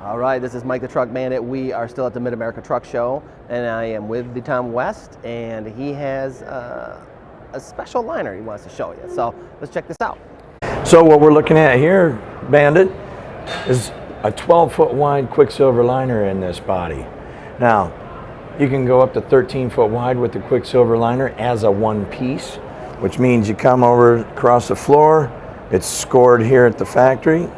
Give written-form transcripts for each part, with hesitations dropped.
All right, this is Mike the Truck Bandit. We are still at the Mid-America Truck Show, and I am with the Tom West, and he has a special liner he wants to show you. So let's check this out. So what we're looking at here, Bandit, is a 12-foot wide Quicksilver liner in this body. Now, you can go up to 13-foot wide with the Quicksilver liner as a one piece, which means you come over across the floor, it's scored here at the factory,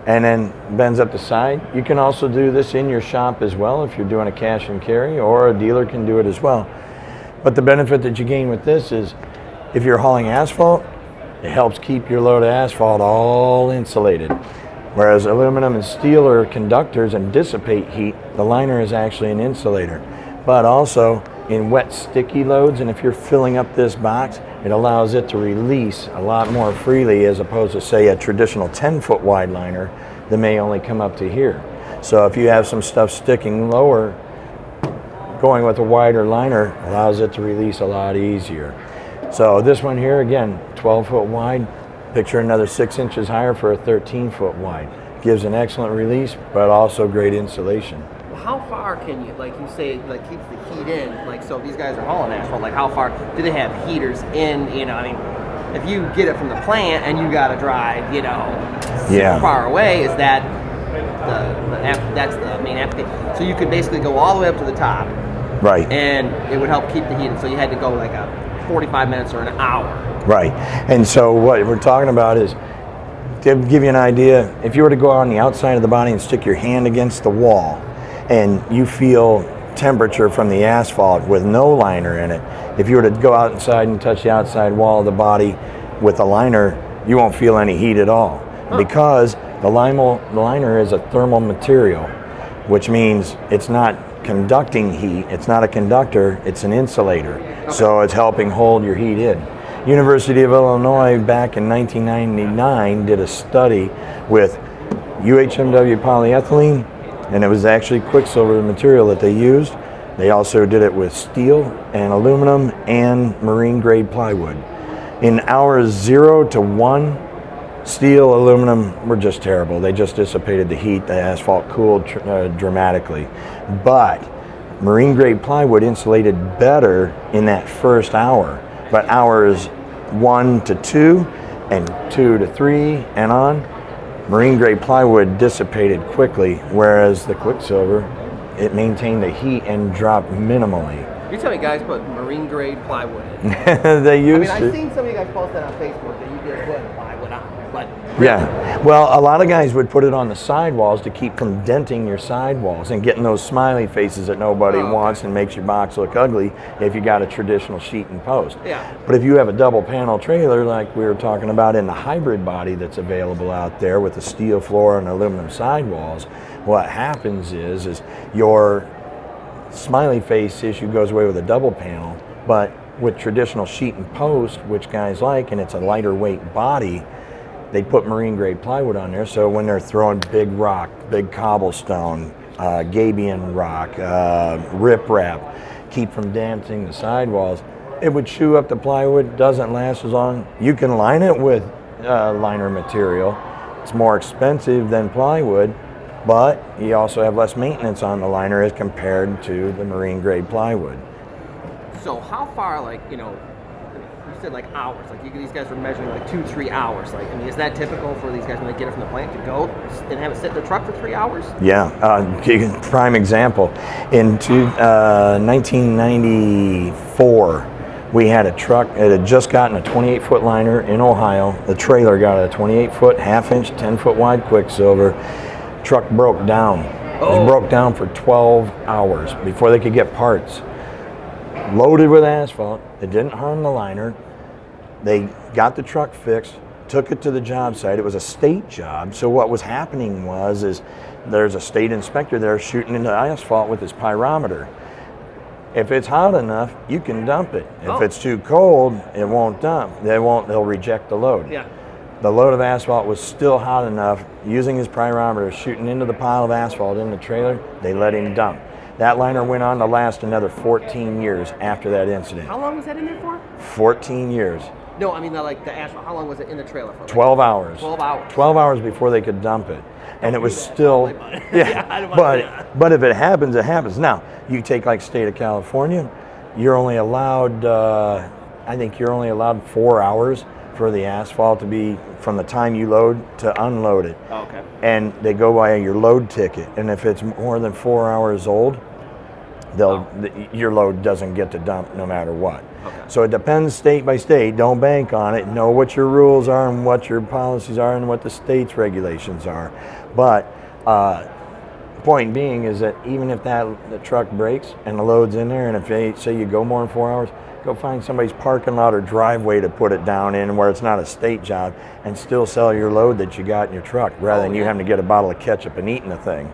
and then bends up the side. You can also do this in your shop as well if you're doing a cash and carry, or a dealer can do it as well. But the benefit that you gain with this is if you're hauling asphalt, it helps keep your load of asphalt all insulated. Whereas aluminum and steel are conductors and dissipate heat, the liner is actually an insulator. But also in wet, sticky loads, and if you're filling up this box, it allows it to release a lot more freely as opposed to, say, a traditional 10-foot wide liner that may only come up to here. So if you have some stuff sticking lower, going with a wider liner allows it to release a lot easier. So this one here, again, 12-foot wide, picture another 6 inches higher for a 13-foot wide. Gives an excellent release, but also great insulation. How far can you, like you say, like keeps the heat in? Like, so these guys are hauling asphalt. Like, how far do they have heaters in? You know, I mean, if you get it from the plant and you got to drive, you know, super far away, is that that's the main application? So you could basically go all the way up to the top, right? And it would help keep the heat in. So you had to go like a 45 minutes or an hour, right? And so what we're talking about is, to give you an idea, if you were to go on the outside of the body and stick your hand against the wall, and you feel temperature from the asphalt with no liner in it, if you were to go outside and touch the outside wall of the body with a liner, you won't feel any heat at all. Because the liner is a thermal material, which means it's not conducting heat. It's not a conductor, it's an insulator. So it's helping hold your heat in. University of Illinois back in 1999 did a study with UHMW polyethylene, and it was actually Quicksilver, the material that they used. They also did it with steel and aluminum and marine grade plywood. In hours 0 to 1, steel, aluminum were just terrible. They just dissipated the heat. The asphalt cooled dramatically. But marine grade plywood insulated better in that first hour. But hours 1 to 2 and 2 to 3 and on, marine grade plywood dissipated quickly, whereas the Quicksilver, it maintained the heat and dropped minimally. You tell me guys put marine grade plywood in. They used to. I've seen some of you guys post that on Facebook that you did put plywood on, but yeah. Well, a lot of guys would put it on the sidewalls to keep from denting your sidewalls and getting those smiley faces that nobody wants and makes your box look ugly if you got a traditional sheet and post. Yeah. But if you have a double panel trailer like we were talking about in the hybrid body that's available out there with the steel floor and aluminum sidewalls, what happens is your smiley face issue goes away with a double panel, but with traditional sheet and post, which guys like, and it's a lighter weight body, they put marine grade plywood on there, so when they're throwing big rock, big cobblestone, gabion rock, riprap, keep from dancing the sidewalls, it would chew up the plywood, doesn't last as long. You can line it with liner material. It's more expensive than plywood, but you also have less maintenance on the liner as compared to the marine grade plywood. So how far, like, you know, you said like hours, like these guys were measuring like 2-3 hours. Like, I mean, is that typical for these guys when they get it from the plant to go and have it sit in the truck for 3 hours? Yeah, prime example. In 1994, we had a truck, it had just gotten a 28-foot liner in Ohio. The trailer got a 28-foot, half-inch, 10-foot wide Quicksilver. Truck broke down. It was broke down for 12 hours before they could get parts. Loaded with asphalt. It didn't harm the liner. They got the truck fixed, took it to the job site. It was a state job. So what was happening is there's a state inspector there shooting into asphalt with his pyrometer. If it's hot enough, you can dump it. If it's too cold, it won't dump. They'll reject the load. Yeah. The load of asphalt was still hot enough. Using his pyrometer, shooting into the pile of asphalt in the trailer, they let him dump. That liner went on to last another 14 years after that incident. How long was that in there for? 14 years. No, I mean, like the asphalt, how long was it in the trailer for? 12 hours. 12 hours. 12 hours before they could dump it. and it was do that. still, I don't like money. yeah. I don't wanna do that. But if it happens, it happens. Now you take like state of California, you're only allowed, I think you're only allowed 4 hours for the asphalt to be from the time you load to unload it. Oh, okay. And they go by your load ticket, and if it's more than 4 hours old, your load doesn't get to dump no matter what. Okay. So it depends state by state. Don't bank on it. Know what your rules are and what your policies are and what the state's regulations are. But point being is that even if the truck breaks and the load's in there, and if they say you go more than 4 hours, go find somebody's parking lot or driveway to put it down in where it's not a state job, and still sell your load that you got in your truck rather than you having to get a bottle of ketchup and eating the thing.